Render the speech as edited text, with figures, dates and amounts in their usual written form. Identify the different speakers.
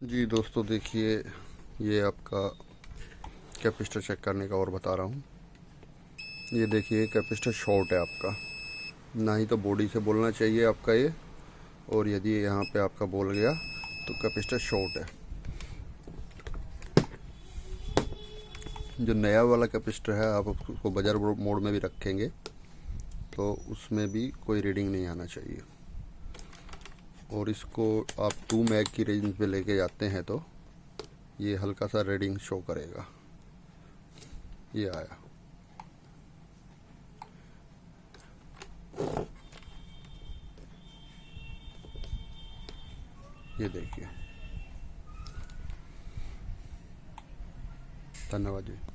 Speaker 1: जी दोस्तों, देखिए ये आपका कैपेसिटर चेक करने का और बता रहा हूँ। ये देखिए कैपेसिटर शॉर्ट है आपका, ना ही तो बॉडी से बोलना चाहिए आपका ये, और यदि यहाँ पे आपका बोल गया तो कैपेसिटर शॉर्ट है। जो नया वाला कैपेसिटर है आप उसको बजर मोड में भी रखेंगे तो उसमें भी कोई रीडिंग नहीं आना चाहिए, और इसको आप 2 मैग की रेंज पे लेके जाते हैं तो ये हल्का सा रीडिंग शो करेगा। ये आया। ये देखिए। धन्यवाद जी।